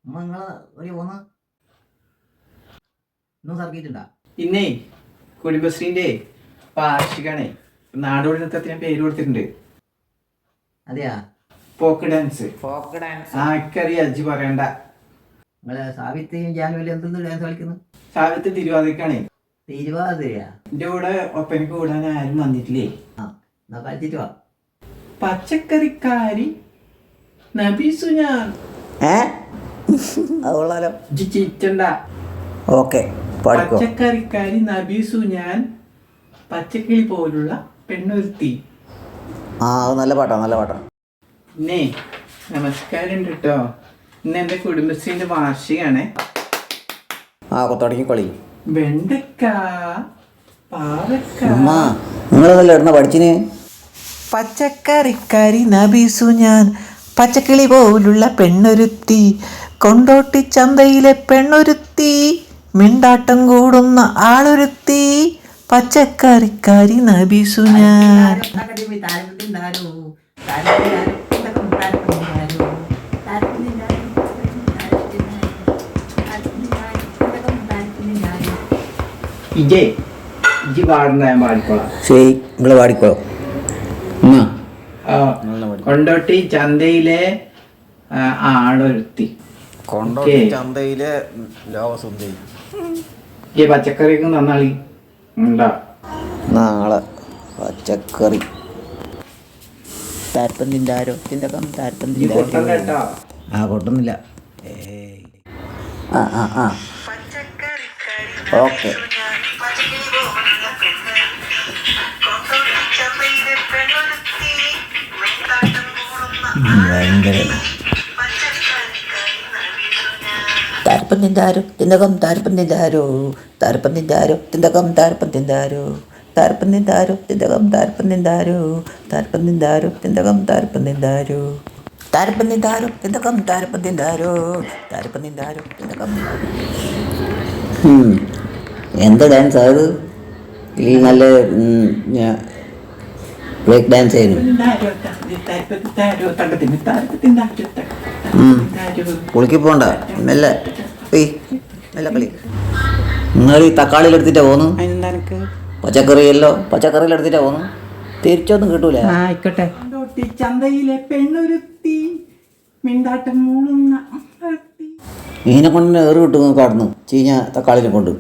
അമ്മ നിങ്ങളെ ഒരു പോന്ന് ഇന്നും സർക്കിട്ടുണ്ടാ? ഇന്നേ കുടുംബശ്രീന്റെ വാർഷികാണേ. നാടോടി നൃത്തത്തിന് പേര് കൊടുത്തിട്ടുണ്ട്. അതെയാ? Folk dance. ആർക്കറിയാം, അജ്ജി പറയണ്ട. നിങ്ങളെ സാവിത്രിയും ജാനുവലി എന്തെന്ന് ഡാൻസ് കളിക്കുന്നു? സാവിത്രി തിരുവാതിരക്കാണേ. തിരുവാതിരയാ? എന്റെ കൂടെ ഒപ്പനക്ക് കൂടാൻ ആരും വന്നിട്ടില്ലേ? എന്നാ കളിച്ചിട്ട് വാ. പച്ചക്കറിക്കാരി നബീസു ഞാൻ. അതുകൊള്ളാലോ. ചിരിച്ചണ്ട. ഓക്കെ, പച്ചക്കറിക്കാരി നബീസു ഞാൻ, പച്ചക്കിളി പോലുള്ള പെണ്ണൊരുത്തി. അത് നല്ല പാട്ടാ, നല്ല പാട്ടാ. ഇന്നേ നമസ്കാരം കേട്ടോ. ഇന്ന് എന്റെ കുടുംബശ്രീന്റെ വാർഷികാണേ. തുടങ്ങിക്കൊള്ളി. വെണ്ടക്ക, പാവക്ക. നിങ്ങളെല്ലാം ഇടുന്ന പഠിച്ചിന്? പച്ചക്കറിക്കാരി നബീസു ഞാൻ, പച്ചക്കിളി പോലുള്ള പെണ്ണൊരുത്തി, കൊണ്ടോട്ടി ചന്തയിലെ പെണ്ണൊരുത്തി, മിണ്ടാട്ടം കൂടുന്ന ആളൊരുത്തി, പച്ചക്കറിക്കാരി നബീസു ഞാൻ. ഇജ്ജി പാടുന്ന ഞാൻ പാടിക്കോളാം. ശരി, നിങ്ങൾ പാടിക്കോളൂ. കൊണ്ടോട്ടി ചന്തയിലെ ആളൊരുത്തി. കൊണ്ടോട്ടി ചന്തയിലെ ലോകസുന്ദരി. ഈ പച്ചക്കറിക്ക് നന്നാളി ഉണ്ടാ. നാളെ പച്ചക്കറി താരപ്പന്തിൻ്റെ ആരോ കേട്ടോ. കൊട്ടുന്നില്ല. ഓക്കെ. ഭയങ്കര താരപ്പന്തിൻ്റെ തിന്തകം താരപ്പന്തിൻ്റെ താരപ്പന്തിൻ്റെ തിന്തകം താരപ്പന്തിൻ്റെ താരപ്പന്തിൻ്റെ തിന്തകം താരപ്പന്തിൻ്റെ താരപ്പന്തിൻ്റെ തിന്തകം താരപ്പന്തിൻ്റെ താരപ്പന്തിൻ്റെ തിന്തകം താരപ്പന്തിൻ്റെ താരപ്പന്തിൻ്റെ തിന്തകം. എന്താ ഡാൻസ് അത്? ഈ നല്ല ബ്രേക്ക് ഡാൻസ് ചെയ്യുന്നു. കുളിക്ക് പോണ്ട, മെല്ലെ മെല്ലെ കളി. നിങ്ങൾ ഈ തക്കാളിയിലെടുത്തിട്ടാ പോന്നു? പച്ചക്കറിയിലെടുത്തിട്ടാ പോന്നു? തിരിച്ചൊന്നും കിട്ടൂല. ആയിക്കോട്ടെ. ചന്തയിലെ പെണ്ണൊരുത്തി, മിണ്ടാട്ടം മൂളുന്ന. ഇതിനെ കൊണ്ട് ഏറ് കിട്ടും കടന്നു ചീഞ്ഞ തക്കാളിനെ കൊണ്ട്.